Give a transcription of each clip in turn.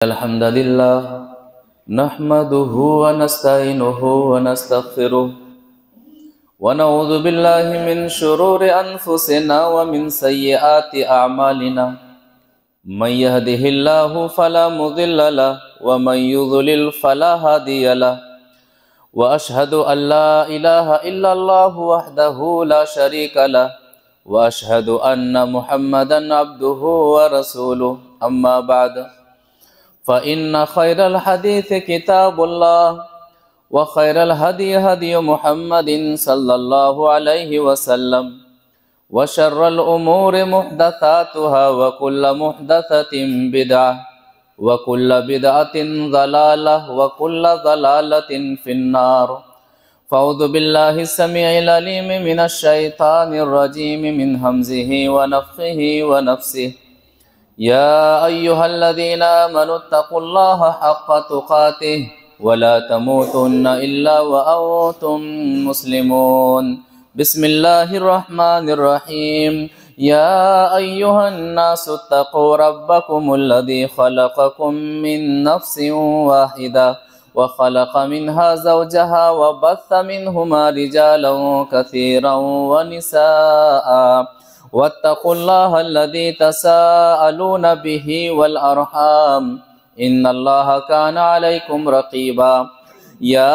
अल्हम्दुलिल्लाह नहमदुहु व नस्तईनुहु व नस्तगफिरुह व नऊज़ु बिल्लाहि मिन शुरूरि अनफुसिना व मिन सय्यिआति अअमालिना मन यहदिहिल्लाहु फला मुदिल्ल लहु व मन युद्लिल फला हादिय लहु व अशहदु अल्ला इलाहा इल्लल्लाहु वहदहु ला शरीका लहु व अशहदु अन्ना मुहम्मदन अब्दुहु व रसूलुहु अम्मा बाद फ़इन्न खैरल हदीस किताबुल्लाह व खैरल हदी हदी मुहम्मदिन सल्लल्लाहु अलैहि वसल्लम व शर्रल उमूरि मुहदसातुहा व कुल्ल मुहदसतिन बिदअह व कुल्ल बिदअतिन ज़लालह व कुल्ल ज़लालतिन फिन्नार। फ़अऊज़ु बिल्लाहि समीइल अलीम मिनश शैतानिर रजीम मिन हमज़िहि व नफ़्ख़िहि व नफ़्सिहि। या अय्युहल्लज़ीना आमनुत्तक़ुल्लाह हक़्क़ तुक़ातिह वला तमूतुन्ना इल्ला व अंतुम मुस्लिमून। बिस्मिल्लाहिर रहमानिर रहीम। या अय्युहन्नासु इत्तक़ू रब्बकुमुल्लज़ी ख़लक़कुम मिन नफ़्सिन वाहिदा व ख़लक़ मिन्हा ज़ौजहा व बस्स मिन्हुमा रिजालन कसीरन व निसाअ वत्तक़ुल्लाह अल्लज़ी तसाअलून बिही वल अरहाम इन्नल्लाह काना अलैकुम रक़ीबा। या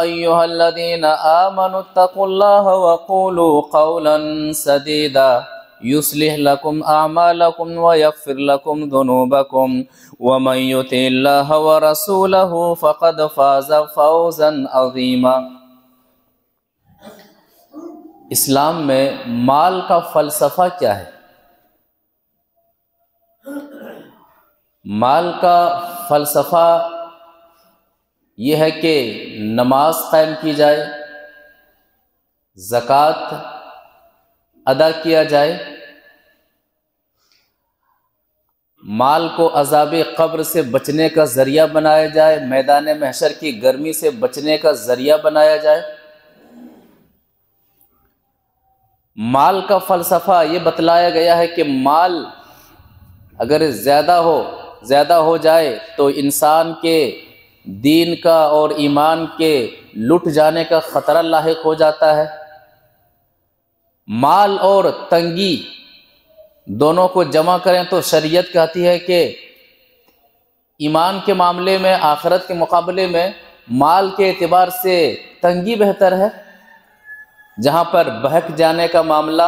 अय्युहल्लज़ीना आमनुत्तक़ुल्लाह व क़ूलू क़ौलन सदीदा युस्लिह लकुम अअमालकुम व यग़फ़िर लकुम ज़ुनूबकुम व मन युतिइल्लाह व रसूलहु फ़क़द फ़ाज़ फ़ौज़न अज़ीमा। इस्लाम में माल का फ़लसफ़ा क्या है? माल का फ़लसफ़ा यह है कि नमाज कायम की जाए, ज़कात अदा किया जाए, माल को अज़ाब क़ब्र से बचने का ज़रिया बनाया जाए, मैदान महशर की गर्मी से बचने का ज़रिया बनाया जाए। माल का फ़लसफ़ा ये बतलाया गया है कि माल अगर ज़्यादा हो जाए तो इंसान के दीन का और ईमान के लुट जाने का ख़तरा लाहिक हो जाता है। माल और तंगी दोनों को जमा करें तो शरीयत कहती है कि ईमान के मामले में, आखिरत के मुकाबले में माल के एतबार से तंगी बेहतर है। जहाँ पर बहक जाने का मामला,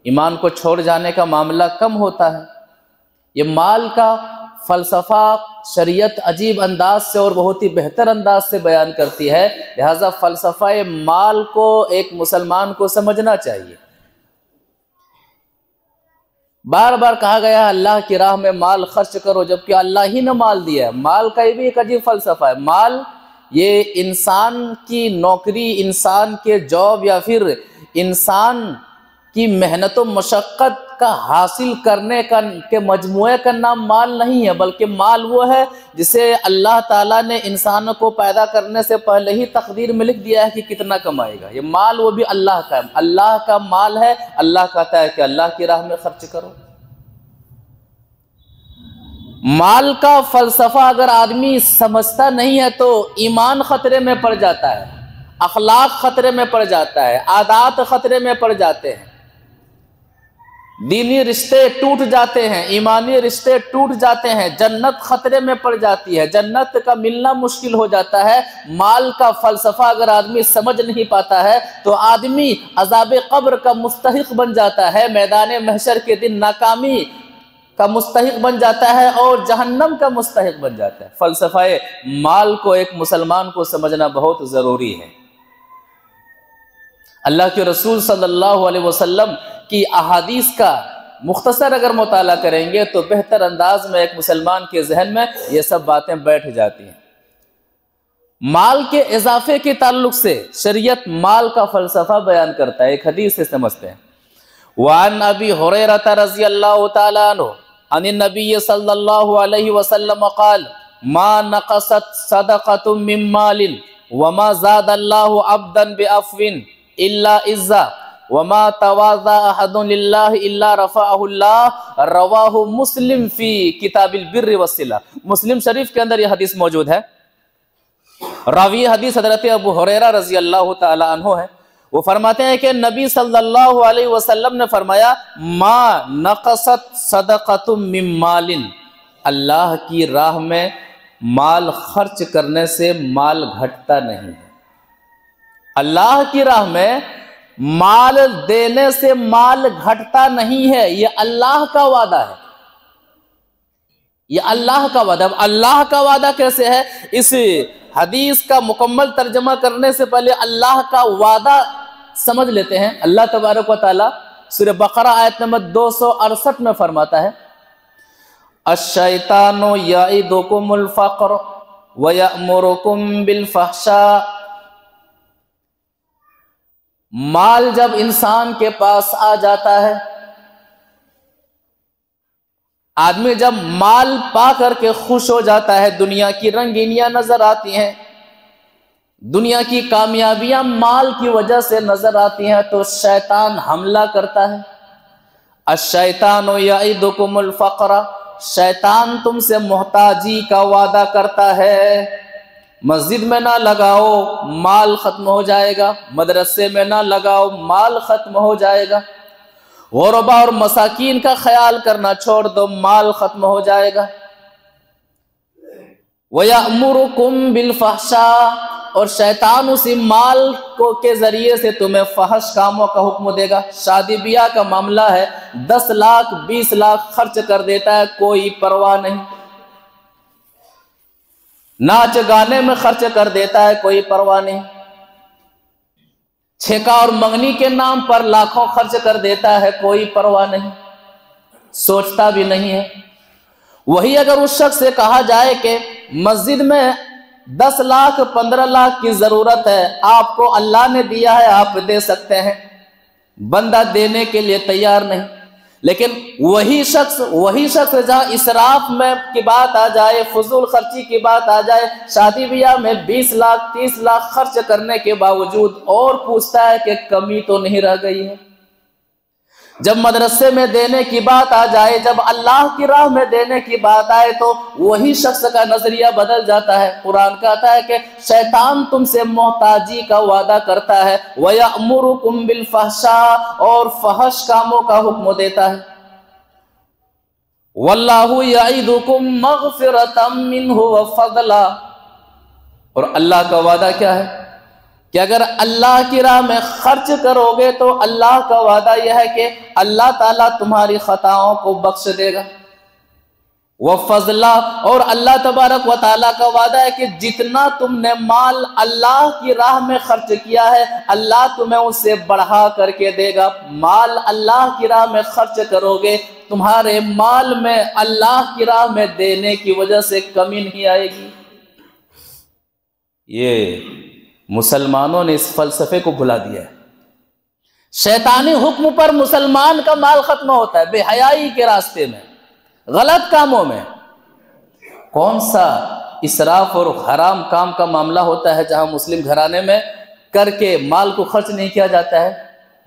ईमान को छोड़ जाने का मामला कम होता है। ये माल का फ़लसफ़ा शरीयत अजीब अंदाज से और बहुत ही बेहतर अंदाज से बयान करती है। लिहाजा फ़लसफ़ा माल को एक मुसलमान को समझना चाहिए। बार बार कहा गया है अल्लाह की राह में माल खर्च करो, जबकि अल्लाह ही ने माल दिया है। माल का ये भी एक अजीब फ़लसफ़ा है। माल ये इंसान की नौकरी, इंसान के जॉब या फिर इंसान की मेहनत व मशक्क़त का हासिल करने का के मजमुए का नाम माल नहीं है, बल्कि माल वो है जिसे अल्लाह ताला ने इंसान को पैदा करने से पहले ही तकदीर में लिख दिया है कि कितना कमाएगा। ये माल वो भी अल्लाह का है, अल्लाह का माल है। अल्लाह कहता है कि अल्लाह की राह में खर्च करो। माल का फ़लसफ़ा अगर आदमी समझता नहीं है तो ईमान ख़तरे में पड़ जाता है, अखलाक ख़तरे में पड़ जाता है, आदात ख़तरे में पड़ जाते हैं, दीनी रिश्ते टूट जाते हैं, ईमानी रिश्ते टूट जाते हैं, जन्नत ख़तरे में पड़ जाती है, जन्नत का मिलना मुश्किल हो जाता है। माल का फ़लसफ़ा अगर आदमी समझ नहीं पाता है तो आदमी अज़ाब क़ब्र का मुस्तहिक़ बन जाता है, मैदान महशर के दिन नाकामी का मुस्तहिक़ बन जाता है और जहन्नम का मुस्तहिक़ बन जाता है। फ़लसफ़ा माल को एक मुसलमान को समझना बहुत ज़रूरी है। अल्लाह के रसूल सल्लल्लाहु अलैहि वसल्लम की अहादीस का मुख्तसर अगर मुताला करेंगे तो बेहतर अंदाज में एक मुसलमान के जहन में ये सब बातें बैठ जाती हैं। माल के इजाफे के ताल्लुक से शरीयत माल का फ़लसफ़ा बयान करता है। एक हदीस से समझते हैं। वान अबी हुरैरा रज़ियल्लाहु तआला अन्हु अनिन नबी सल्लल्लाहु अलैहि वसल्लम क़ाल मा नक़सत सदक़तुम मिन मालिन व मा ज़ादल्लाहु अब्दन बिअफ़विन इल्ला इज़्ज़ा वमा तवाज़ा अहदुन लिल्लाहि इल्ला रफ़अहुल्लाह रवाहु मुस्लिम फी किताबिल बिर्रि वस्सिला। मुस्लिम शरीफ के अंदर यह हदीस मौजूद है। रावी हदीस हज़रत अबू हुरैरा रज़ी अल्लाह तआला अन्हु है। वो फरमाते हैं कि नबी सल्लल्लाहु अलैहि वसल्लम ने फरमाया, मा नक़सत सदक़तुम मिन मालिन, अल्लाह की राह में माल खर्च करने से माल घटता नहीं है। अल्लाह की राह में माल देने से माल घटता नहीं है। ये अल्लाह का वादा है, ये अल्लाह का वादा। अब अल्लाह का वादा कैसे है, इस हदीस का मुकम्मल तर्जमा करने से पहले अल्लाह का वादा समझ लेते हैं। अल्लाह तबारक व तआला सूरह बकरा आयत नंबर 268 में फरमाता है, अश-शैतानु याइदुकुमुल फ़क़्र व यअमुरुकुम बिल फ़हशा। माल जब इंसान के पास आ जाता है, आदमी जब माल पा करके खुश हो जाता है, दुनिया की रंगीनियां नजर आती हैं, दुनिया की कामयाबियां माल की वजह से नजर आती हैं, तो शैतान हमला करता है। अश-शैतानु याइदुकुमुल फ़क़्र, शैतान तुमसे मोहताजी का वादा करता है। मस्जिद में ना लगाओ, माल खत्म हो जाएगा। मदरसे में ना लगाओ, माल खत्म हो जाएगा। गुरबा और मसाकीन का ख्याल करना छोड़ दो, माल खत्म हो जाएगा। वयअमुरुकुम बिल फ़हशा, और शैतान उसी माल को के जरिए से तुम्हें फहश कामों का हुक्म देगा। शादी ब्याह का मामला है, 10 लाख 20 लाख खर्च कर देता है, कोई परवाह नहीं। नाच गाने में खर्च कर देता है, कोई परवाह नहीं। छेका और मंगनी के नाम पर लाखों खर्च कर देता है, कोई परवाह नहीं, सोचता भी नहीं है। वही अगर उस शख्स से कहा जाए कि मस्जिद में 10 लाख 15 लाख की जरूरत है, आपको अल्लाह ने दिया है, आप दे सकते हैं, बंदा देने के लिए तैयार नहीं। लेकिन वही शख्स जहां इसराफ में की बात आ जाए, फजूल खर्ची की बात आ जाए, शादी ब्याह में 20 लाख 30 लाख खर्च करने के बावजूद और पूछता है कि कमी तो नहीं रह गई है। जब मदरसे में देने की बात आ जाए, जब अल्लाह की राह में देने की बात आए, तो वही शख्स का नजरिया बदल जाता है। कुरान कहता है कि शैतान तुमसे मोहताजी का वादा करता है, वयअमुरुकुम बिल फ़हशा, और फहश कामों का हुक्म देता है। वल्लाहु यईदुकुम मग़फ़िरतम मिन्हु व फ़ज़ला, और अल्लाह का वादा क्या है कि अगर अल्लाह की राह में खर्च करोगे तो अल्लाह का वादा यह है कि अल्लाह ताला तुम्हारी खताओं को बख्श देगा। वह फजला, और अल्लाह तबारक व ताला का वादा है कि जितना तुमने माल अल्लाह की राह में खर्च किया है, अल्लाह तुम्हें उससे बढ़ा करके देगा। माल अल्लाह की राह में खर्च करोगे, तुम्हारे माल में अल्लाह की राह में देने की वजह से कमी नहीं आएगी। ये मुसलमानों ने इस फलसफे को भुला दिया है। शैतानी हुक्म पर मुसलमान का माल खत्म होता है, बेहयाई के रास्ते में, गलत कामों में। कौन सा इसराफ और हराम काम का मामला होता है जहां मुस्लिम घराने में करके माल को खर्च नहीं किया जाता है।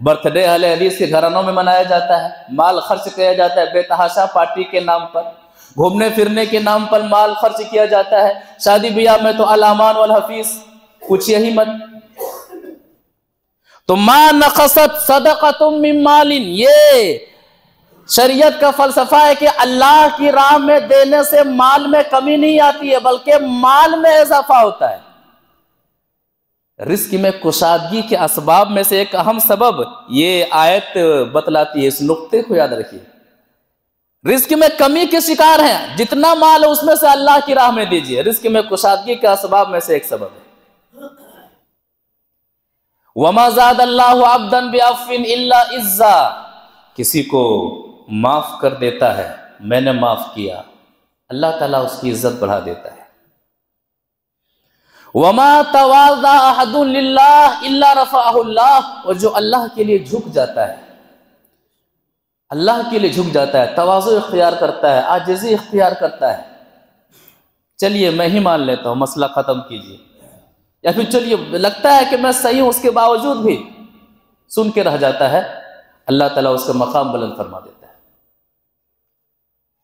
बर्थडे अहले हदीस के घरानों में मनाया जाता है, माल खर्च किया जाता है बेतहाशा पार्टी के नाम पर, घूमने फिरने के नाम पर माल खर्च किया जाता है। शादी ब्याह में तो अल-अमान वल हफीज, कुछ यही मत। तो मा नक़सत सदक़तुम मिन मालिन, ये शरीयत का फलसफा है कि अल्लाह की राह में देने से माल में कमी नहीं आती है, बल्कि माल में इजाफा होता है। रिस्क में कुशादगी के असबाब में से एक अहम सबब ये आयत बतलाती है, इस नुक्ते को याद रखिए। रिस्क में कमी के शिकार हैं, जितना माल है उसमें से अल्लाह की राह में दीजिए। रिस्क में कुशादगी के असबाब में से एक सबब है। वमा ज़ादल्लाहु अब्दन बिअफ़्विन इल्ला इज़्ज़ा, किसी को माफ कर देता है, मैंने माफ किया, अल्लाह ताला उसकी इज्जत बढ़ा देता है। वमा तवाज़ा अहदुन लिल्लाह इल्ला रफ़अहुल्लाह, और जो अल्लाह के लिए झुक जाता है, अल्लाह के लिए झुक जाता है, तवाज़ु इख्तियार करता है, आजिज़ी इख्तियार करता है, चलिए मैं ही मान लेता हूँ, मसला ख़त्म कीजिए, या फिर चलिए लगता है कि मैं सही हूँ, उसके बावजूद भी सुन के रह जाता है, अल्लाह ताला उसका मकाम बुलंद फरमा देता है।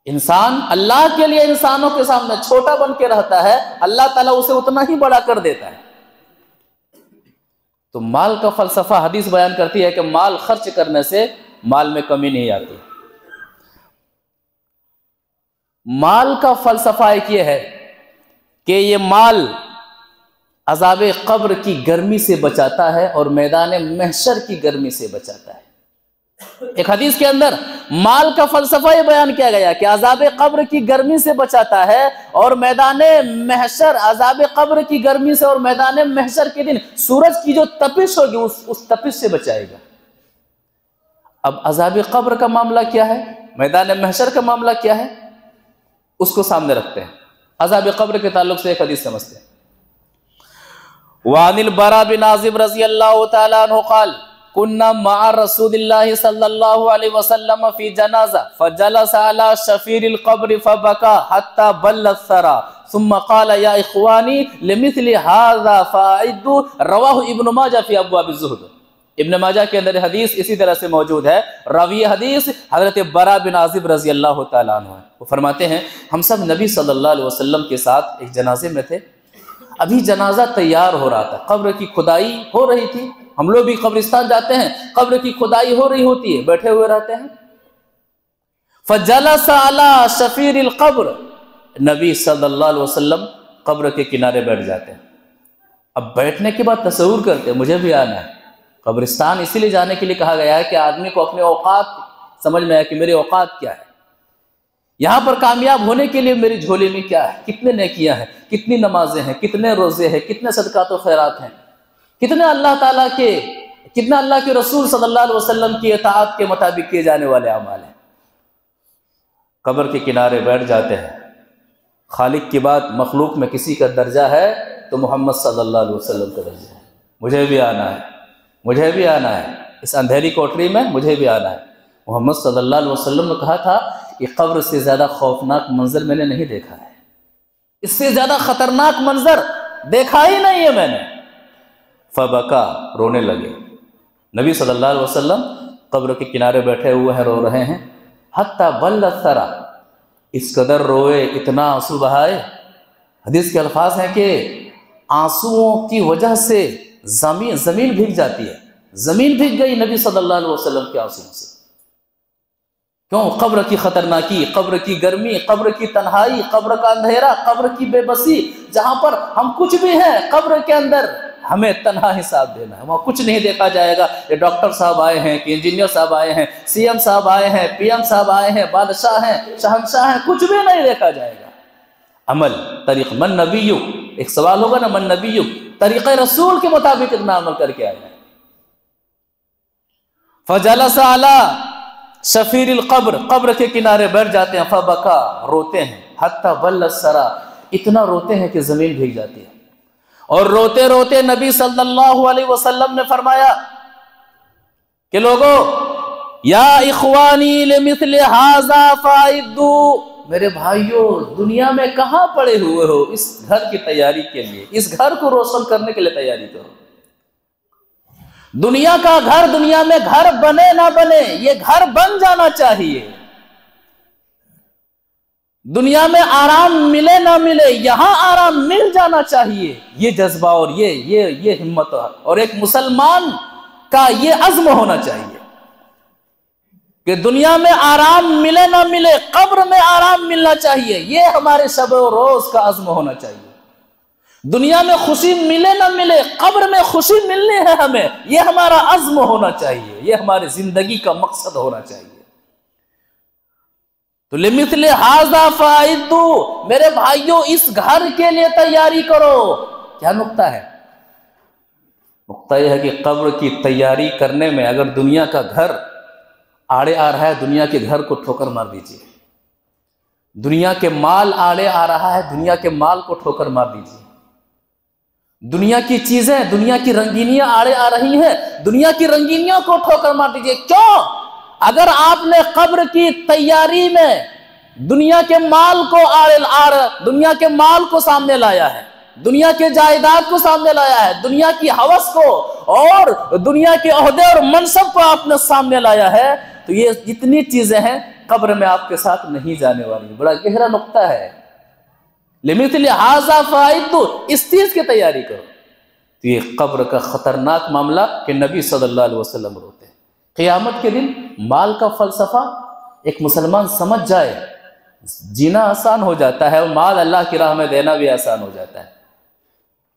इंसान अल्लाह के लिए इंसानों के सामने छोटा बन के रहता है, अल्लाह ताला उसे उतना ही बड़ा कर देता है। तो माल का फलसफा हदीस बयान करती है कि माल खर्च करने से माल में कमी नहीं आती। माल का फलसफा एक ये है कि ये माल अज़ाब कब्र की गर्मी से बचाता है और मैदान महशर की गर्मी से बचाता है। एक हदीस के अंदर माल का फलसफा ये बयान किया गया कि अज़ाब कब्र की गर्मी से बचाता है और मैदान महशर, अज़ाब कब्र की गर्मी से और मैदान महशर के दिन सूरज की जो तपिश होगी उस तपिश से बचाएगा। अब अज़ाब कब्र का मामला क्या है, मैदान महशर का मामला क्या है, उसको सामने रखते हैं। अज़ाब कब्र के ताल्लुक से एक हदीस समझते हैं। वानिल बरा बिन आज़िब रज़ी अल्लाह तआला अन्हु क़ाल कुन्ना मअ रसूलिल्लाहि सल्लल्लाहु अलैहि वसल्लम फी जनाज़ा फजलस अला शफीरिल क़ब्र फबका हत्ता बल्लत सरा सुम्मा क़ाल या इख़वानी लिमिथलि हाज़ा फ़ाइदु रवाहु इब्न माजा फी अब्वाब ज़ुहद। इब्न माजा के अंदर हदीस इसी तरह से मौजूद है। रावी हदीस हजरत बरा बिन आज़िब रज़ी अल्लाह तआला अन्हु है। वो फरमाते हैं हम सब नबी सल्लल्लाहु अलैहि वसल्लम के साथ एक जनाजे में थे। अभी जनाजा तैयार हो रहा था, कब्र की खुदाई हो रही थी। हम लोग भी कब्रिस्तान जाते हैं, कब्र की खुदाई हो रही होती है, बैठे हुए रहते हैं। फजलस अला शफीरिल क़ब्र, नबी सल्लल्लाहु अलैहि वसल्लम कब्र के किनारे बैठ जाते हैं। अब बैठने के बाद तसव्वुर करते हैं मुझे भी आना है। कब्रिस्तान इसीलिए जाने के लिए कहा गया है कि आदमी को अपने औकात समझ में आए कि मेरे औकात क्या है, यहां पर कामयाब होने के लिए मेरी झोली में क्या है, कितने नेकियां हैं, कितनी नमाजें हैं, कितने रोजे हैं, कितने सदकात व खैरात हैं, कितने अल्लाह के रसूल सल्लल्लाहु अलैहि वसल्लम की इताअत के मुताबिक किए जाने वाले अमाल हैं। कब्र के किनारे बैठ जाते हैं। खालिक की बात मखलूक में किसी का दर्जा है तो मोहम्मद सल्लल्लाहु अलैहि वसल्लम का दर्जा है। मुझे भी आना है, मुझे भी आना है, इस अंधेरी कोठरी में मुझे भी आना है। मोहम्मद सल्लल्लाहु अलैहि वसल्लम ने कहा था कि कब्र से ज़्यादा खौफनाक मंजर मैंने नहीं देखा है, इससे ज़्यादा ख़तरनाक मंजर देखा ही नहीं है मैंने। फबका, रोने लगे। नबी सल्लल्लाहु अलैहि वसल्लम कब्र के किनारे बैठे हुए हैं, रो रहे हैं। हत्ता बल्लत सरा, इस कदर रोए, इतना आंसू बहाए। हदीस के अल्फाज हैं कि आंसुओं की वजह से ज़मीन भीग जाती है। ज़मीन भीग गई नबी सल्लल्लाहु अलैहि वसल्लम के आंसुओं से। क्यों? कब्र की खतरनाकी, कब्र की गर्मी, कब्र की तन्हाई, कब्र का अंधेरा, कब्र की बेबसी, जहां पर हम कुछ भी हैं, कब्र के अंदर हमें तन्हा हिसाब देना है। वहां कुछ नहीं देखा जाएगा ये डॉक्टर साहब आए हैं कि इंजीनियर साहब आए हैं, सीएम साहब आए हैं, पीएम साहब आए हैं, बादशाह हैं, शहंशाह हैं, कुछ भी नहीं देखा जाएगा। अमल तरीक़ मन नबीयु, एक सवाल होगा ना, मन नबीयु, तरीक़े रसूल के मुताबिक इतना अमल करके आए हैं। फजलस अला शफीरिल क़ब्र, कब्र के किनारे बैठ जाते हैं। फबका, रोते हैं। हत्ता बल्लत सरा, इतना रोते हैं कि जमीन भीग जाती है। और रोते रोते नबी सल्लल्लाहु अलैहि वसल्लम ने फरमाया कि लोगों, या इख़वानी लिमिथलि हाज़ा फ़ाइदू, मेरे भाइयों दुनिया में कहाँ पड़े हुए हो, इस घर की तैयारी के लिए, इस घर को रोशन करने के लिए तैयारी करो। दुनिया का घर, दुनिया में घर बने ना बने, ये घर बन जाना चाहिए। दुनिया में आराम मिले ना मिले, यहां आराम मिल जाना चाहिए। ये जज्बा और ये हिम्मत और एक मुसलमान का ये अज़्म होना चाहिए कि दुनिया में आराम मिले ना मिले, कब्र में आराम मिलना चाहिए। ये हमारे शब और रोज का अज़्म होना चाहिए। दुनिया में खुशी मिले ना मिले, कब्र में खुशी मिलनी है हमें, ये हमारा अज़्म होना चाहिए, ये हमारी जिंदगी का मकसद होना चाहिए। तो लिमिथले हाज़ा फ़ाइदू, मेरे भाइयों इस घर के लिए तैयारी करो। क्या नुक्ता है? नुक्ता यह है कि कब्र की तैयारी करने में अगर दुनिया का घर आड़े आ रहा है, दुनिया के घर को ठोकर मार दीजिए। दुनिया के माल आड़े आ रहा है, दुनिया के माल को ठोकर मार दीजिए। दुनिया की चीजें, दुनिया की रंगीनियां आड़े आ रही हैं, दुनिया की रंगीनियों को ठोकर मार दीजिए। क्यों? अगर आपने कब्र की तैयारी में दुनिया के माल को दुनिया के माल को सामने लाया है, दुनिया के जायदाद को सामने लाया है, दुनिया की हवस को और दुनिया के ओहदे और मनसब को आपने सामने लाया है, तो ये जितनी चीजें हैं कब्र में आपके साथ नहीं जाने वाली। बड़ा गहरा नुक्ता है। लिमिथली हाजा फाइदु, इस चीज की तैयारी करो। तो ये कब्र का खतरनाक मामला कि नबी सल्लल्लाहु अलैहि वसल्लम रोते हैं। क़यामत के दिन माल का फलसफा एक मुसलमान समझ जाए, जीना आसान हो जाता है और माल अल्लाह की राह में देना भी आसान हो जाता है।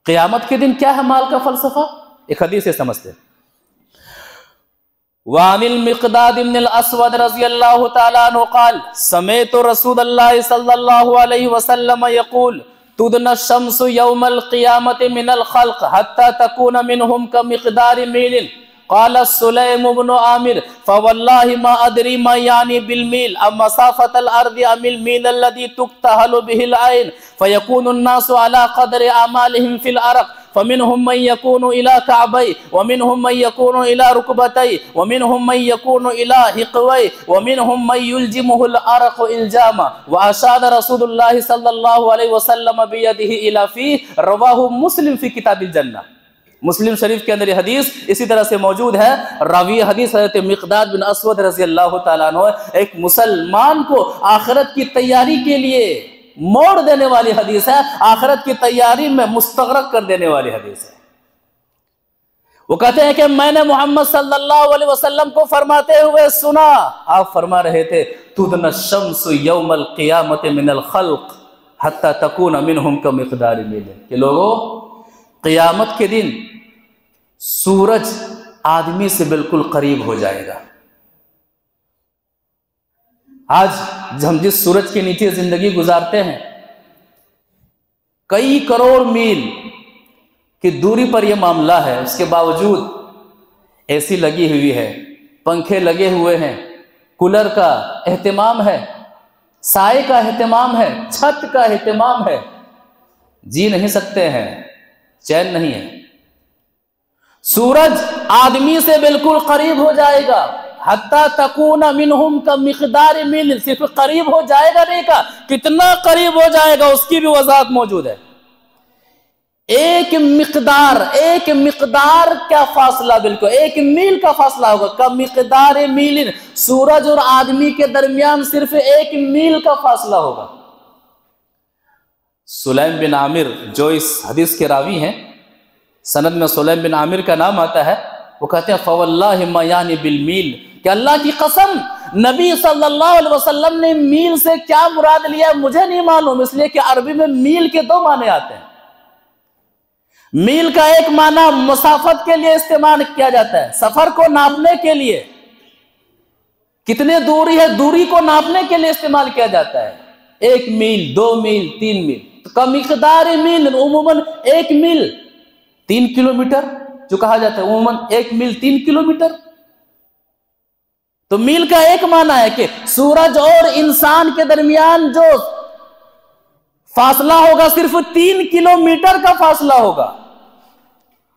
क़यामत के दिन क्या है माल का फलसफा, एक हदीस से समझते हैं। वानिल मिक़दाद इब्न अल-अस्वद रज़ियल्लाहु तआला अन्हु क़ाल समेअतु रसूलल्लाह सल्लल्लाहु अलैहि वसल्लम यक़ूल तुदना शम्सु यौमल क़ियामति मिनल ख़ल्क़ हत्ता तकून मिनहुम कमिक़दारि मीलिन क़ाल सुलैम इब्न आमिर फ़वल्लाहि मा अदरी मा यानी बिल मील अम मसाफ़तल अर्दि अमिल मील अल्लज़ी तुक़्तहलु बिहिल ऐन फ़यकूनु अन्नासु अला क़दरि अमालिहिम फ़िल अरक़ फ़मिनहुम मन यकूनु इला कअबै वमिनहुम मन यकूनु इला रुकबतै वमिनहुम मन यकूनु इला हिक़वै वमिनहुम मन युलजिमुहुल अरक़ इल्जामा व अशाद रसूलुल्लाह सल्लल्लाहु अलैहि वसल्लम बियदिही इला फ़ी रवाहु मुस्लिम फ़ी किताबिल जन्नह। मुस्लिम शरीफ के अंदर ये हदीस इसी तरह से मौजूद है। रावी हदीस हज़रत मिक़दाद बिन अस्वद रज़ियल्लाहु तआला अन्हु, एक मुसलमान को आखिरत की तैयारी के लिए मोड़ देने वाली हदीस है, आखिरत की तैयारी में मुस्तग़रक़ कर देने वाली हदीस है। वो कहते हैं कि मैंने मोहम्मद सल्लल्लाहु अलैहि वसल्लम को फरमाते हुए सुना, आप फरमा रहे थे तुदना शम्सु यौमल क़ियामति मिनल ख़ल्क़ हत्ता तकून मिनहुम कमिक़दारि मील, कि लोगों क़यामत के दिन सूरज आदमी से बिल्कुल करीब हो जाएगा। आज हम जिस सूरज के नीचे जिंदगी गुजारते हैं, कई करोड़ मील की दूरी पर यह मामला है, उसके बावजूद एसी लगी हुई है, पंखे लगे हुए हैं, कूलर का एहतमाम है, साए का एहतमाम है, छत का एहतमाम है, जी नहीं सकते हैं, चैन नहीं है। सूरज आदमी से बिल्कुल करीब हो जाएगा, हत्ता तकूना मिनहुम का मिक़दार मील, सिर्फ करीब हो जाएगा नहीं का, कितना करीब हो जाएगा उसकी भी वज़ाहत मौजूद है। एक मिक़दार क्या फासला, बिल्कुल एक मील का फासला होगा। का मिक़दार मील, सूरज और आदमी के दरमियान सिर्फ एक मील का फासला होगा। सुलैम बिन आमिर जो इस हदीस के रावी हैं, सनद में सुलैम बिन आमिर का नाम आता है, वो कहते हैं फ़वल्लाहि मा यानी बिल मील, कि अल्लाह की कसम नबी सल्लल्लाहु अलैहि वसल्लम ने मील से क्या मुराद लिया मुझे नहीं मालूम, इसलिए कि अरबी में मील के दो माने आते हैं। मील का एक माना मुसाफत के लिए इस्तेमाल किया जाता है, सफर को नापने के लिए, कितने दूरी है दूरी को नापने के लिए इस्तेमाल किया जाता है। 1 मील, 2 मील, 3 मील, तो का मिक़दार मील उमूमन 1 मील 3 किलोमीटर जो कहा जाता है, उमूमन 1 मील 3 किलोमीटर। तो मील का एक माना है कि सूरज और इंसान के दरमियान जो फासला होगा सिर्फ 3 किलोमीटर का फासला होगा,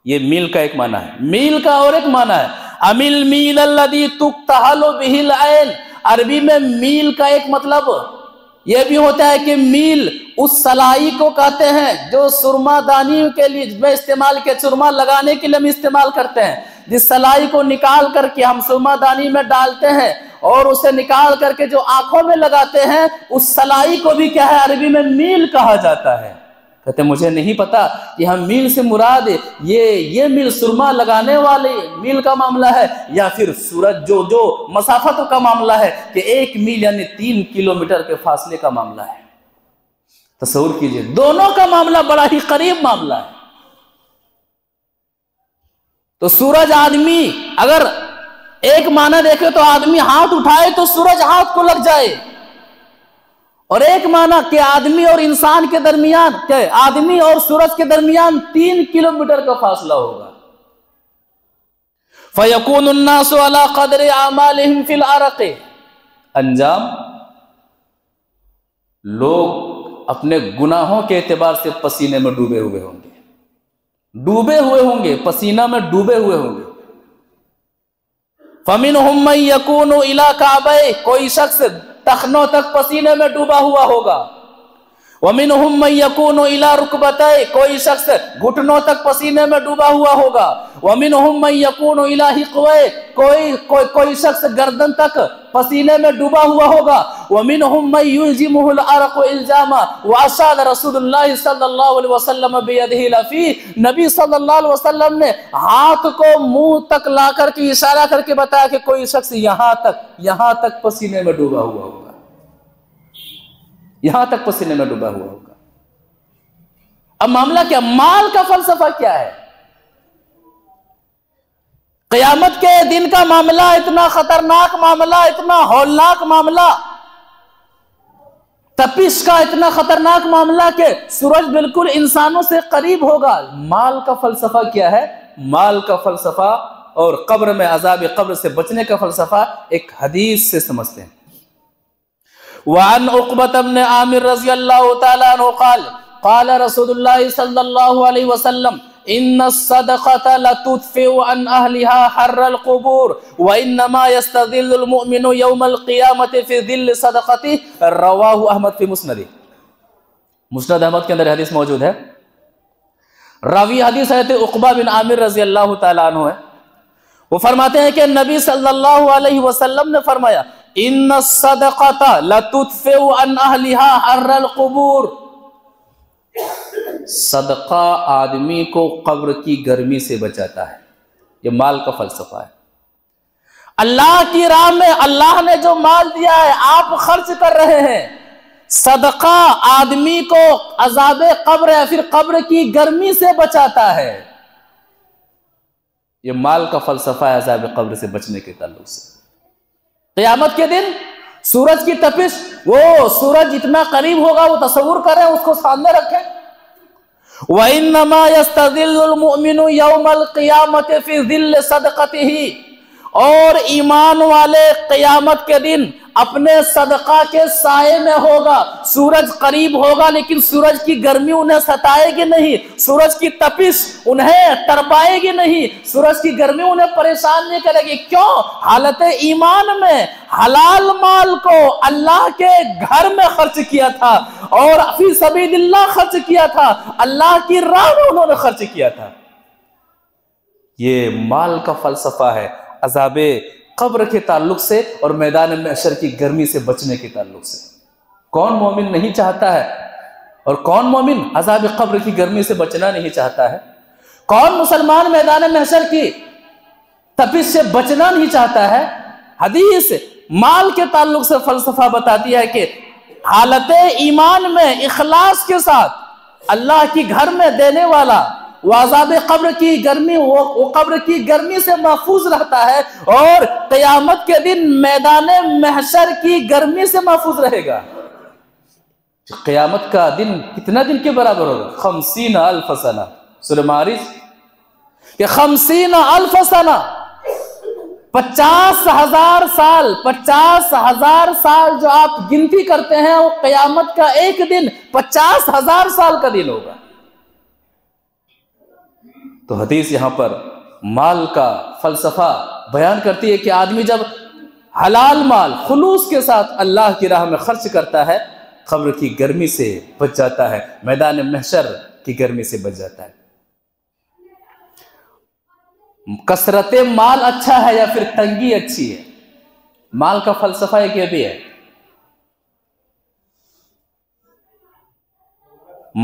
ये मील का एक माना है। मील का और एक माना है अमिल मील अल्लज़ी तुक़्तहलु बिहिल ऐन, अरबी में मील का एक मतलब यह भी होता है कि मील उस सलाई को कहते हैं जो सुरमादानी के लिए में इस्तेमाल के, सुरमा लगाने के लिए हम इस्तेमाल करते हैं, जिस सलाई को निकाल करके हम सुरमादानी में डालते हैं और उसे निकाल करके जो आंखों में लगाते हैं, उस सलाई को भी क्या है अरबी में मील कहा जाता है। कहते मुझे नहीं पता कि हम मील से मुराद ये मील सुरमा लगाने वाले मील का मामला है या फिर सूरज जो मसाफत का मामला है कि 1 मील यानी 3 किलोमीटर के फासले का मामला है। तसव्वुर कीजिए, दोनों का मामला बड़ा ही करीब मामला है। तो सूरज आदमी अगर एक माना देखे तो आदमी हाथ उठाए तो सूरज हाथ को लग जाए, और एक माना कि आदमी और इंसान के दरमियान, क्या आदमी और सूरज के दरमियान 3 किलोमीटर का फासला होगा। फयकूनु अन्नासु अला क़दरि अमालिहिम फिल अरक़, अंजाम लोग अपने गुनाहों के एतबार से पसीने में डूबे हुए होंगे, पसीना में डूबे हुए होंगे। फमिनहुम मन यकूनु इला कअबै, कोई शख्स टखनों तक पसीने में डूबा हुआ होगा। वमिनहुम मन यकूनु इला रुकबतै, कोई शख्स घुटनों तक पसीने में डूबा हुआ होगा। वमिनहुम मन यकूनु इला हिक़वै, कोई शख्स गर्दन तक पसीने में डूबा हुआ होगा। वमिनहुम मन युलजिमुहुल अरक़ु इल्जामा व अशाद रसूलुल्लाह सल्लल्लाहु अलैहि वसल्लम बियदिही लफी, नबी सल्लल्लाहु अलैहि वसल्लम ने हाथ को मुंह तक ला करके इशारा करके बताया कि कोई शख्स यहां तक पसीने में डूबा हुआ होगा, यहां तक पसीने में डूबा हुआ होगा। अब मामला क्या, माल का फलसफा क्या है? क़यामत के दिन का मामला इतना खतरनाक मामला, इतना हौलनाक मामला, तपिश का इतना खतरनाक मामला कि सूरज बिल्कुल इंसानों से करीब होगा। माल का फलसफा क्या है? माल का फलसफा और कब्र में अज़ाब कब्र से बचने का फलसफा एक हदीस से समझते हैं। वअन उक़बत इब्न आमिर रज़ियल्लाहु तआला अन्हु क़ाल रसूलुल्लाह सल्लल्लाहु अलैहि वसल्लम इन्न सदक़ता लतुत्फ़िउ अन अहलिहा हर्रल क़ुबूर व इन्नमा यस्तज़िल्लुल मुमिनु यौमल क़ियामति फ़ी ज़िल्लि सदक़तिही, रवाहु अहमद फ़ी मुस्नदी। मुस्नद अहमद के अंदर हदीस मौजूद है। रावी हदीस है उक़बा बिन आमिर रज़ियल्लाहु तआला अन्हु है। वो फरमाते हैं कि नबी सल्लल्लाहु अलैहि वसल्लम ने फरमाया इन्न सदक़ता लतुत्फ़िउ अन अहलिहा हर्रल क़ुबूर, सदका आदमी को कब्र की गर्मी से बचाता है। ये माल का फलसफा है। अल्लाह की राह में अल्लाह ने जो माल दिया है आप खर्च कर रहे हैं, सदका आदमी को अज़ाबे कब्र या फिर कब्र की गर्मी से बचाता है। ये माल का फलसफा है अज़ाबे कब्र से बचने के ताल्लुक से। क़यामत के दिन सूरज की तपिश, वो सूरज इतना करीब होगा, वो तसव्वुर करें, उसको सामने रखें। व इन्नमा यस्तज़िल्लुल मुमिनु यौमल क़ियामति फ़ी ज़िल्लि सदक़तिही, और ईमान वाले क़यामत के दिन अपने सदका के साये में होगा। सूरज करीब होगा लेकिन सूरज की गर्मी उन्हें सताएगी नहीं, सूरज की तपिश उन्हें तरपाएगी नहीं, सूरज की गर्मी उन्हें परेशान नहीं करेगी। क्यों? हालत ईमान में हलाल माल को अल्लाह के घर में खर्च किया था और फी सबीलिल्लाह खर्च किया था, अल्लाह की राह में उन्होंने खर्च किया था। ये माल का फलसफा है अज़ाबे कब्र के ताल्लुक से और मैदान महशर की गर्मी से बचने के ताल्लुक से। कौन मोमिन नहीं चाहता है, और कौन मोमिन अज़ाब कब्र की गर्मी से बचना नहीं चाहता है? कौन मुसलमान मैदान महशर की तपिश से बचना नहीं चाहता है? हदीस माल के ताल्लुक से फलसफा बताती है कि हालत ईमान में इखलास के साथ अल्लाह की घर में देने वाला वाज़ाबे कब्र की गर्मी, वो कब्र की गर्मी से महफूज रहता है और क़यामत के दिन मैदान महशर की गर्मी से महफूज रहेगा। क़यामत का दिन कितना दिन के बराबर होगा? 50,000 सना। सूरह मारिज कि 50,000 सना, 50,000 साल, 50,000 साल जो आप गिनती करते हैं वो क़यामत का एक दिन 50,000 साल का दिन होगा। तो हदीस यहां पर माल का फलसफा बयान करती है कि आदमी जब हलाल माल खुलूस के साथ अल्लाह की राह में खर्च करता है, कब्र की गर्मी से बच जाता है, मैदान महशर की गर्मी से बच जाता है। कसरत माल अच्छा है या फिर तंगी अच्छी है? माल का फलसफा एक ये भी है।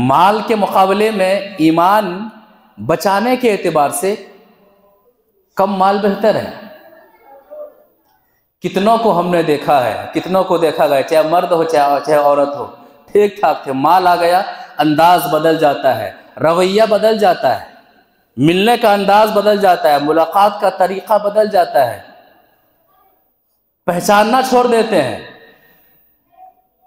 माल के मुकाबले में ईमान बचाने के एतबार से कम माल बेहतर है। कितनों को हमने देखा है, कितनों को देखा गया, चाहे मर्द हो चाहे औरत हो, ठीक ठाक थे, माल आ गया अंदाज बदल जाता है, रवैया बदल जाता है, मिलने का अंदाज बदल जाता है, मुलाकात का तरीका बदल जाता है, पहचानना छोड़ देते हैं।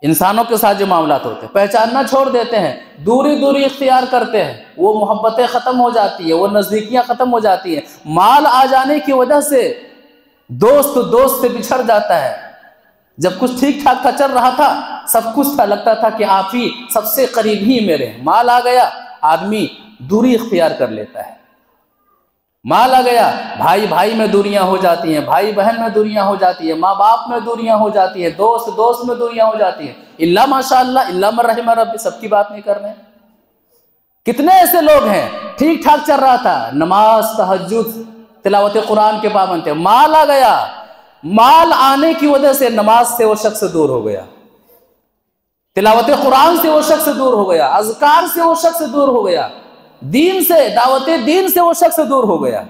इंसानों के साथ जो मामलात होते हैं पहचानना छोड़ देते हैं, दूरी इख्तियार करते हैं, वो मोहब्बतें ख़त्म हो जाती है, वो नज़दीकियाँ ख़त्म हो जाती हैं। माल आ जाने की वजह से दोस्त से बिछड़ जाता है। जब कुछ ठीक ठाक था, चल रहा था, सब कुछ था, लगता था कि आप ही सबसे करीब ही मेरे हैं। माल आ गया, आदमी दूरी इख्तियार कर लेता है। माल आ गया, भाई भाई में दूरियां हो जाती हैं, भाई बहन में दूरियां हो जाती है, माँ बाप में दूरियां हो जाती है, दोस्त दोस्त में दूरियां हो जाती हैं। इल्ला माशाअल्लाह, इल्ला मन रहिम रब्बी, सबकी बात नहीं कर रहे हैं। कितने ऐसे लोग हैं ठीक ठाक चल रहा था, नमाज तहज्जुद तिलावत कुरान के पाबंद थे, माल आ गया, माल आने की वजह से नमाज से वो शख्स दूर हो गया, तिलावत कुरान से वो शख्स दूर हो गया, अज़कार से वो शख्स दूर हो गया, दीन से, दावत दीन से वो शख्स दूर हो गया।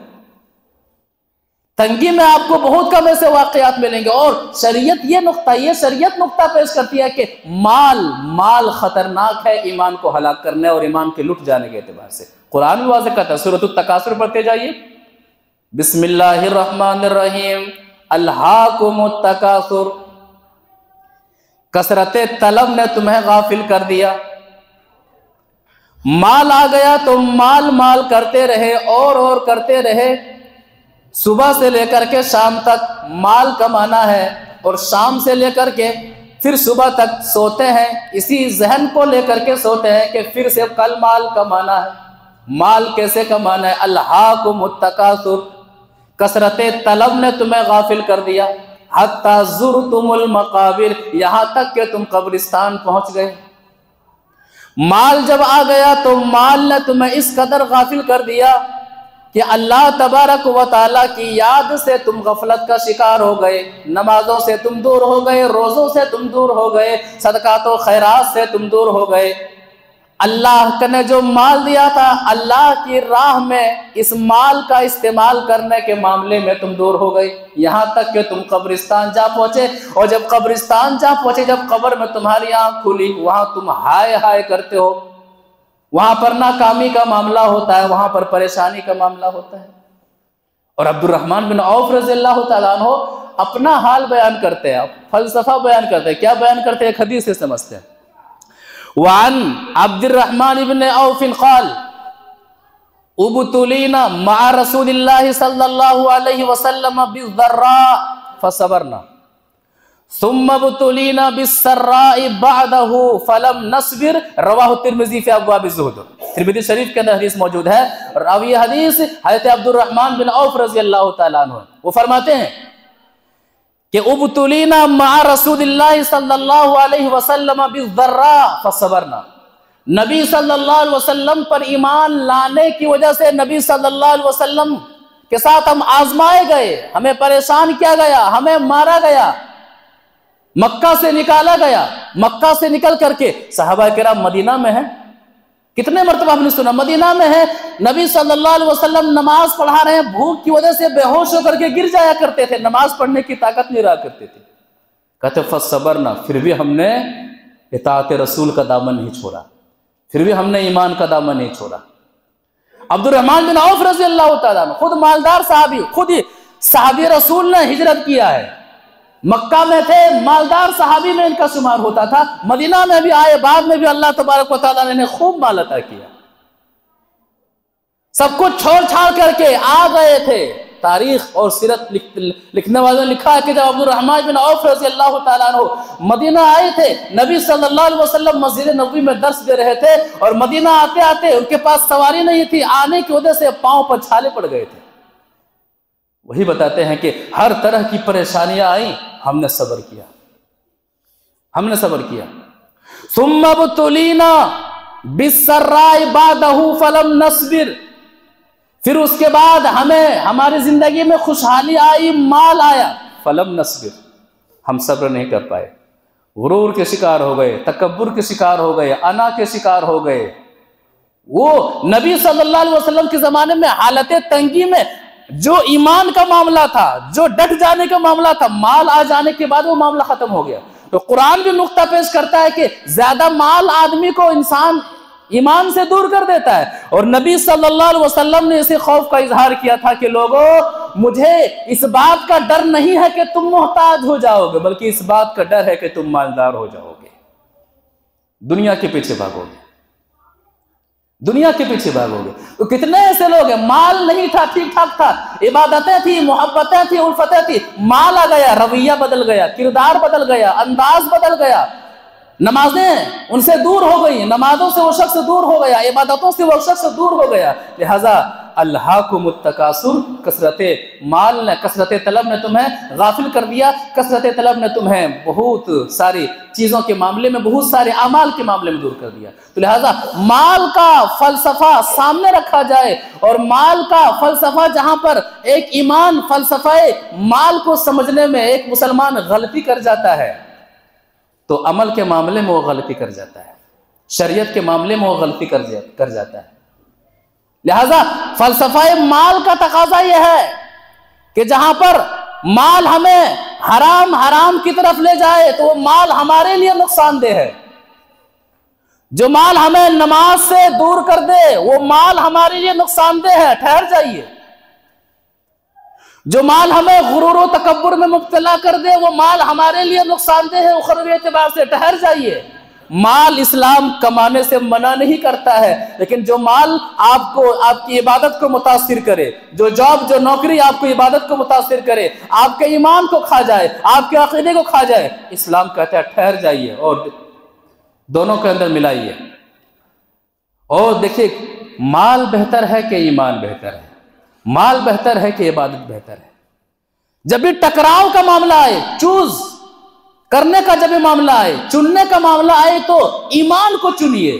तंगी में आपको बहुत कम ऐसे वाकयात मिलेंगे। और शरीयत ये शरीयत नुक्ता पेश करती है कि माल खतरनाक है ईमान को हलाक करने और ईमान के लुट जाने के एतबार से। कुरान भी वाज़ेह कहता है, सूरत तकासुर पढ़ते जाइए, बिस्मिल्लाहिर्रहमानिर्रहीम, अल्हाकुमुत तकासुर, कसरत तलब ने तुम्हें गाफिल कर दिया। माल आ गया तो माल करते रहे और करते रहे, सुबह से लेकर के शाम तक माल कमाना है और शाम से लेकर के फिर सुबह तक सोते हैं, इसी जहन को लेकर के सोते हैं कि फिर से कल माल कमाना है। माल कैसे कमाना है? अल्हाकुमुत तकासुर, कसरत तलब ने तुम्हें गाफिल कर दिया, हत्ता ज़ुरतुमुल मकाबिर, यहाँ तक कि तुम कब्रिस्तान पहुंच गए। माल जब आ गया तो माल ने तुम्हें इस कदर गाफिल कर दिया कि अल्लाह तबारक व तआला की याद से तुम गफलत का शिकार हो गए, नमाजों से तुम दूर हो गए, रोज़ों से तुम दूर हो गए, सदकात व खैरात से तुम दूर हो गए। अल्लाह ने जो माल दिया था, अल्लाह की राह में इस माल का इस्तेमाल करने के मामले में तुम दूर हो गए, यहाँ तक कि तुम कब्रिस्तान जा पहुंचे। और जब कब्रिस्तान जा पहुंचे, जब कब्र में तुम्हारी आंख खुली, वहां तुम हाय हाय करते हो, वहां पर नाकामी का मामला होता है, वहां पर परेशानी का मामला होता है। और अब्दुर्रहमान बिन औफ रज़ियल्लाहु तआला अन्हु अपना हाल बयान करते हैं, फलसफा बयान करते हैं। क्या बयान करते हैं? एक हदीस से समझते हैं। वान अब्दुर्रहमान इब्न औफ क़ाल उब्तुलीना मअ रसूलिल्लाहि सल्लल्लाहु अलैहि वसल्लम बिज़र्रा फसबरना सुम्मा बुतुलीना बिस्सर्राइ बअदहु फलम नस्बिर, रवाहु तिर्मिज़ी फी अब्वाब ज़ुहद। तिर्मिज़ी शरीफ के अंदर हदीस मौजूद है। रावी हदीस हज़रत अब्दुर्रहमान बिन औफ रज़ियल्लाहु तआला अन्हु, वो फरमाते हैं कि उब्तुलीना मअ रसूलिल्लाहि सल्लल्लाहु अलैहि वसल्लम बिज़र्रा फसबरना, नबी सल्लल्लाहु अलैहि वसल्लम पर ईमान लाने की वजह से नबी सल्लल्लाहु अलैहि वसल्लम के साथ हम आजमाए गए, हमें परेशान किया गया, हमें मारा गया, मक्का से निकाला गया। मक्का से निकल करके सहाबा किराम मदीना में हैं। कितने मरतबा हमने सुना, मदीना में है, नबी सल्लल्लाहु अलैहि वसल्लम नमाज पढ़ा रहे हैं, भूख की वजह से बेहोश होकर के गिर जाया करते थे, नमाज पढ़ने की ताकत नहीं रहा करते थे। कहते फसबरना, फिर भी हमने इताअत रसूल का दामन नहीं छोड़ा, फिर भी हमने ईमान का दामन नहीं छोड़ा। अब्दुर्रहमान बिन औफ रज़ियल्लाहु तआला खुद मालदार साहबी, खुद ही साहबी रसूल ने हिजरत किया है, मक्का में थे, मालदार सहाबी में इनका शुमार होता था, मदीना में भी आए, बाद में भी अल्लाह तबारक व तआला ने इन्हें खूब माल अता किया, सब कुछ छोड़ छाड़ करके आ गए थे। तारीख और सीरत लिखने वालों ने लिखा है कि जब अब्दुर्रहमान बिन औफ रज़ियल्लाहु तआला अन्हु मदीना आए थे, नबी सल्लल्लाहु अलैहि वसल्लम मस्जिद नबवी में दर्स दे रहे थे और मदीना आते आते उनके पास सवारी नहीं थी, आने की वजह से पांव पर छाले पड़ गए थे। वही बताते हैं कि हर तरह की परेशानियां आई, हमने सब्र किया, हमने सब्र किया। सुम्मा बुतुलीना बिस्सर्राइ बादहु फलम नस्बिर, फिर उसके बाद हमें हमारी जिंदगी में खुशहाली आई, माल आया, फलम नस्बिर, हम सब्र नहीं कर पाए, गुरूर के शिकार हो गए, तकब्बुर के शिकार हो गए, अना के शिकार हो गए। वो नबी सल्लल्लाहु अलैहि वसल्लम के जमाने में हालत तंगी में जो ईमान का मामला था, जो डट जाने का मामला था, माल आ जाने के बाद वो मामला खत्म हो गया। तो कुरान भी नुक्ता पेश करता है कि ज्यादा माल आदमी को इंसान ईमान से दूर कर देता है। और नबी सल्लल्लाहु अलैहि वसल्लम ने इसी खौफ का इजहार किया था कि लोगों, मुझे इस बात का डर नहीं है कि तुम मोहताज हो जाओगे, बल्कि इस बात का डर है कि तुम मालदार हो जाओगे, दुनिया के पीछे भागोगे, दुनिया के पीछे भागोगे। तो कितने ऐसे लोग हैं, माल नहीं था, ठीक ठाक था, इबादतें थी, मोहब्बतें थी, उल्फतें थी, माल आ गया, रवैया बदल गया, किरदार बदल गया, अंदाज बदल गया, नमाजें उनसे दूर हो गई, नमाजों से वो शख्स दूर हो गया, इबादतों से वो शख्स दूर हो गया। लिहाजा अल्हाकुमुत तकासुर, कसरत माल ने, कसरत तलब ने तुम्हें गाफिल कर दिया, कसरत तलब ने तुम्हें बहुत सारी चीज़ों के मामले में, बहुत सारे अमाल के मामले में दूर कर दिया। तो लिहाजा माल का फलसफा सामने रखा जाए, और माल का फलसफा जहां पर एक ईमान फलसफा माल को समझने में एक मुसलमान गलती कर जाता है, तो अमल के मामले में वो गलती कर जाता है, शरीयत के मामले में वो गलती कर जाता है। लिहाजा फलसफा माल का तकाजा यह है कि जहां पर माल हमें हराम की तरफ ले जाए तो वो माल हमारे लिए नुकसानदेह है। जो माल हमें नमाज से दूर कर दे वो माल हमारे लिए नुकसानदेह है, ठहर जाइए। जो माल हमें गुरूर और तकब्बुर में मुब्तला कर दे वो माल हमारे लिए नुकसानदेह है, उखरवी एतबार से, ठहर जाइए। माल इस्लाम कमाने से मना नहीं करता है, लेकिन जो माल आपको, आपकी इबादत को मुतासिर करे, जो जॉब, जो नौकरी आपको इबादत को मुतासिर करे, आपके ईमान को खा जाए, आपके अकीदे को खा जाए, इस्लाम कहता है ठहर जाइए और दोनों के अंदर मिलाइए। और देखिए, माल बेहतर है कि ईमान बेहतर है, माल बेहतर है कि इबादत बेहतर है। जब भी टकराव का मामला आए, चूज करने का जब भी मामला आए, चुनने का मामला आए, तो ईमान को चुनिए,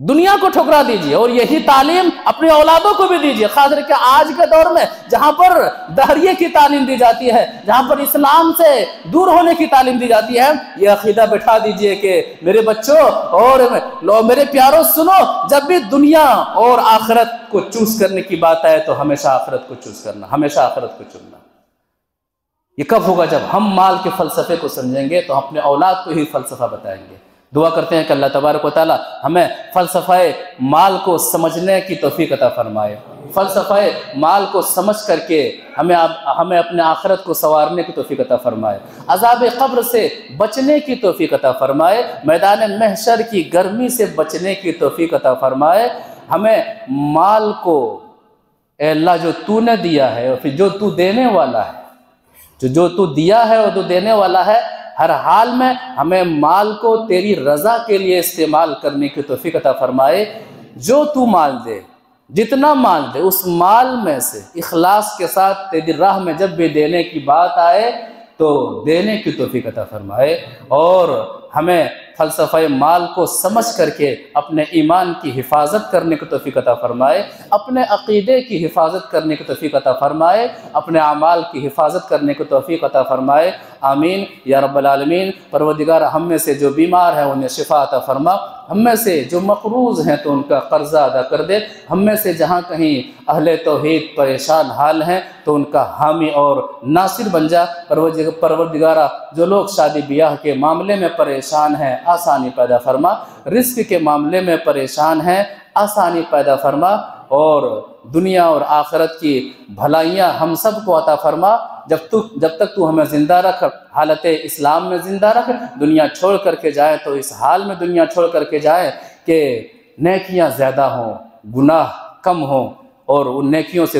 दुनिया को ठुकरा दीजिए। और यही तालीम अपनी औलादों को भी दीजिए, खास करके आज के दौर में जहां पर दहरिये की तालीम दी जाती है, जहां पर इस्लाम से दूर होने की तालीम दी जाती है, यह अकीदा बैठा दीजिए कि मेरे बच्चों और मेरे प्यारों, सुनो, जब भी दुनिया और आखिरत को चूज करने की बात आए तो हमेशा आखिरत को चूज करना, हमेशा आखिरत को चुनना। ये कब होगा? जब हम माल के फलसफे को समझेंगे तो अपने औलाद को ही फलसफा बताएंगे। दुआ करते हैं कि अल्लाह तबारक व तआला हमें फलसफाए माल को समझने की तौफीक अता फरमाए, फलसफाए माल को समझ करके हमें अपने आखिरत को संवारने की तौफीक अता फरमाए, अज़ाब कब्र से बचने की तौफीक अता फरमाए, मैदान महशर की गर्मी से बचने की तौफीक अता फरमाए। हमें माल को, ए अल्लाह, जो तूने दिया है और फिर जो तू देने वाला है, जो तू दिया है और जो देने वाला है, हर हाल में हमें माल को तेरी रजा के लिए इस्तेमाल करने की तौफीक अता फरमाए। जो तू माल दे, जितना माल दे, उस माल में से इखलास के साथ तेरी राह में जब भी देने की बात आए तो देने की तौफीक अता फरमाए। और हमें फलसफा माल को समझ करके अपने ईमान की हिफाजत करने की तौफीक अता फरमाए, अपने अकीदे की हिफाजत करने की तौफीक अता फरमाए, अपने अमाल की हिफाजत करने की तौफीक अता फरमाए। आमीन या रब्बल आलमीन। परवरदिगार, हम में से जो बीमार हैं उन्हें शिफा अता फरमा, हम में से जो मकरूज़ हैं तो उनका कर्जा अदा कर दे, हम में से जहाँ कहीं अहले तौहीद परेशान हाल हैं तो उनका हामी और नासिर बन जा। परवरदिगारा, जो लोग शादी ब्याह के मामले में परेशान हैं, आसानी पैदा फरमा, रिस्क के मामले में परेशान हैं, आसानी पैदा फरमा, और दुनिया और आखिरत की भलाइयाँ हम सब को अता फरमा। जब तक तू हमें ज़िंदा रख, हालत इस्लाम में ज़िंदा रख। दुनिया छोड़ करके जाए तो इस हाल में दुनिया छोड़ करके जाए कि नेकियां ज़्यादा हों, गुनाह कम हों, और उन नेकियों से